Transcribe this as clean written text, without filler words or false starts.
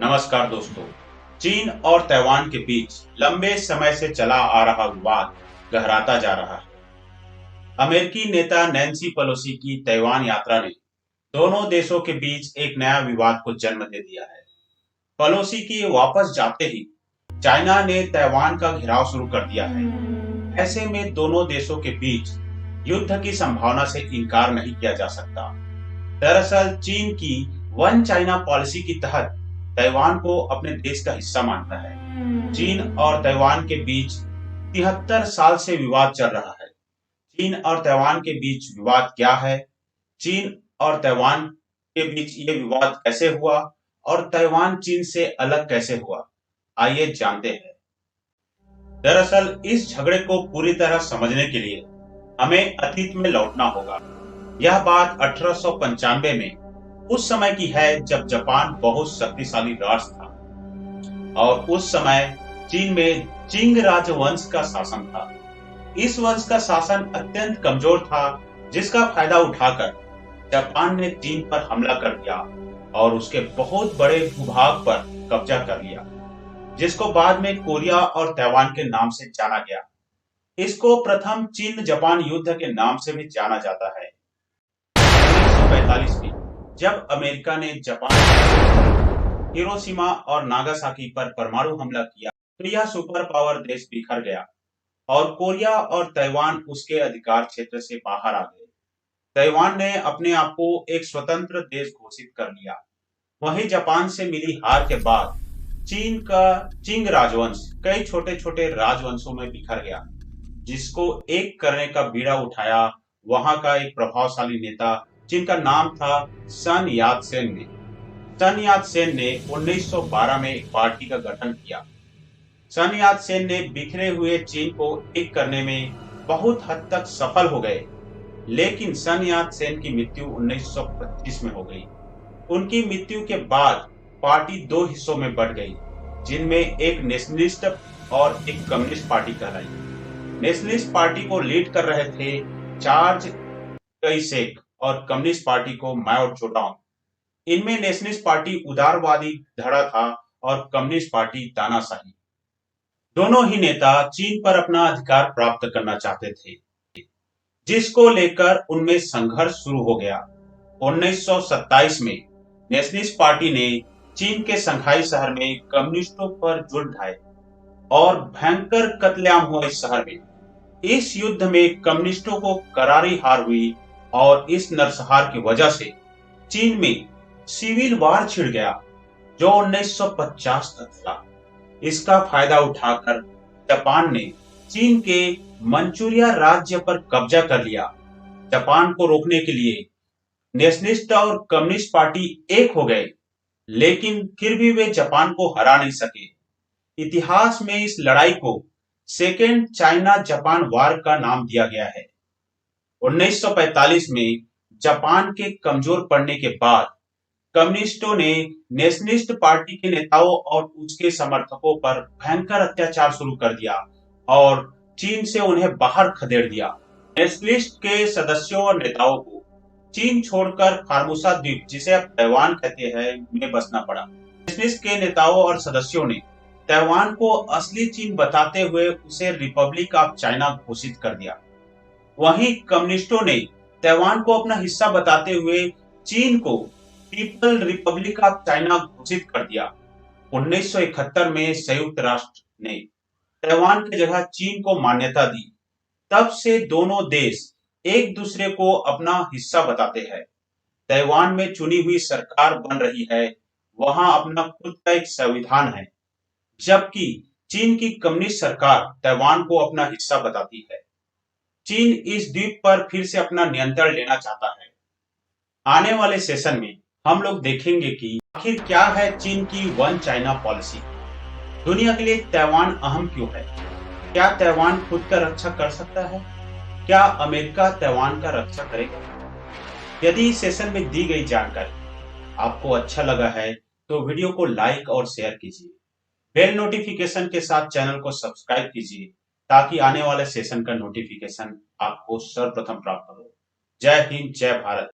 नमस्कार दोस्तों। चीन और ताइवान के बीच लंबे समय से चला आ रहा विवाद गहराता जा रहा है। अमेरिकी नेता नैन्सी पेलोसी की ताइवान यात्रा ने दोनों देशों के बीच एक नया विवाद को जन्म दे दिया है। पेलोसी की वापस जाते ही चाइना ने ताइवान का घेराव शुरू कर दिया है। ऐसे में दोनों देशों के बीच युद्ध की संभावना से इनकार नहीं किया जा सकता। दरअसल चीन की वन चाइना पॉलिसी के तहत ताइवान को अपने देश का हिस्सा मानता है। चीन और ताइवान के बीच 73 साल से विवाद चल रहा है। चीन और ताइवान के बीच विवाद क्या है? चीन और ताइवान के बीच ये विवाद कैसे हुआ और ताइवान चीन से अलग कैसे हुआ? आइए जानते हैं। दरअसल इस झगड़े को पूरी तरह समझने के लिए हमें अतीत में लौटना होगा। यह बात 1895 में उस समय की है जब जापान बहुत शक्तिशाली राष्ट्र था और उस समय चीन में चिंग राजवंश का शासन था। इस वंश का शासन अत्यंत कमजोर था, जिसका फायदा उठाकर जापान ने चीन पर हमला कर दिया और उसके बहुत बड़े भूभाग पर कब्जा कर लिया, जिसको बाद में कोरिया और ताइवान के नाम से जाना गया। इसको प्रथम चीन जापान युद्ध के नाम से भी जाना जाता है। 1945 में जब अमेरिका ने जापान हिरोशिमा और नागासाकी पर परमाणु हमला किया तो यह सुपर पावर देश बिखर गया और कोरिया और ताइवान उसके अधिकार क्षेत्र से बाहर आ गए। ताइवान ने अपने आप को एक स्वतंत्र देश घोषित कर लिया। वहीं जापान से मिली हार के बाद चीन का चिंग राजवंश कई छोटे छोटे राजवंशों में बिखर गया, जिसको एक करने का बीड़ा उठाया वहां का एक प्रभावशाली नेता, जिनका नाम था सन यात सेन ने। सन यात सेन ने 1912 में एक पार्टी का गठन किया। सन यात सेन ने बिखरे हुए चीन को एक करने में बहुत हद तक सफल हो गए, लेकिन सन यात सेन की मृत्यु 1925 में हो गई। उनकी मृत्यु के बाद पार्टी दो हिस्सों में बंट गई, जिनमें एक नेशनलिस्ट और एक कम्युनिस्ट पार्टी कहलाई। नेशनलिस्ट पार्टी को लीड कर रहे थे चार्ज कैसेक और कम्युनिस्ट पार्टी को माओ जोडोंग। इनमें नेशनलिस्ट पार्टी उदारवादी धड़ा था और कम्युनिस्ट पार्टी तानाशाही। दोनों ही नेता चीन पर अपना अधिकार प्राप्त करना चाहते थे, जिसको लेकर उनमें संघर्ष शुरू हो गया। 1927 में नेशनलिस्ट पार्टी ने चीन के शंघाई शहर में कम्युनिस्टों पर जुल्म ढाए और भयंकर कत्लेआम हुआ इस शहर में। इस युद्ध में कम्युनिस्टों को करारी हार हुई और इस नरसंहार की वजह से चीन में सिविल वार छिड़ गया, जो 1950 तक चला। इसका फायदा उठाकर जापान ने चीन के मंचूरिया राज्य पर कब्जा कर लिया। जापान को रोकने के लिए नेशनलिस्ट और कम्युनिस्ट पार्टी एक हो गए, लेकिन फिर भी वे जापान को हरा नहीं सके। इतिहास में इस लड़ाई को सेकेंड चाइना जापान वार का नाम दिया गया है। 1945 में जापान के कमजोर पड़ने के बाद कम्युनिस्टों ने नेशनलिस्ट पार्टी के नेताओं और उसके समर्थकों पर भयंकर अत्याचार शुरू कर दिया और चीन से उन्हें बाहर खदेड़ दिया। नेशनलिस्ट के सदस्यों और नेताओं को चीन छोड़कर फार्मोसा द्वीप, जिसे अब ताइवान कहते हैं, में बसना पड़ा। नेशनलिस्ट के नेताओं और सदस्यों ने ताइवान को असली चीन बताते हुए उसे रिपब्लिक ऑफ चाइना घोषित कर दिया। वहीं कम्युनिस्टों ने ताइवान को अपना हिस्सा बताते हुए चीन को पीपल रिपब्लिक ऑफ चाइना घोषित कर दिया। 1971 में संयुक्त राष्ट्र ने ताइवान की जगह चीन को मान्यता दी। तब से दोनों देश एक दूसरे को अपना हिस्सा बताते हैं। ताइवान में चुनी हुई सरकार बन रही है, वहां अपना खुद का एक संविधान है, जबकि चीन की कम्युनिस्ट सरकार ताइवान को अपना हिस्सा बताती है। चीन इस द्वीप पर फिर से अपना नियंत्रण लेना चाहता है। आने वाले सेशन में हम लोग देखेंगे कि आखिर क्या है चीन की वन चाइना पॉलिसी। दुनिया के लिए ताइवान अहम क्यों है? क्या ताइवान खुद का रक्षा कर सकता है? क्या अमेरिका ताइवान का रक्षा करेगा? यदि इस सेशन में दी गई जानकारी आपको अच्छा लगा है तो वीडियो को लाइक और शेयर कीजिए। बेल नोटिफिकेशन के साथ चैनल को सब्सक्राइब कीजिए, ताकि आने वाले सेशन का नोटिफिकेशन आपको सर्वप्रथम प्राप्त हो। जय हिंद, जय भारत।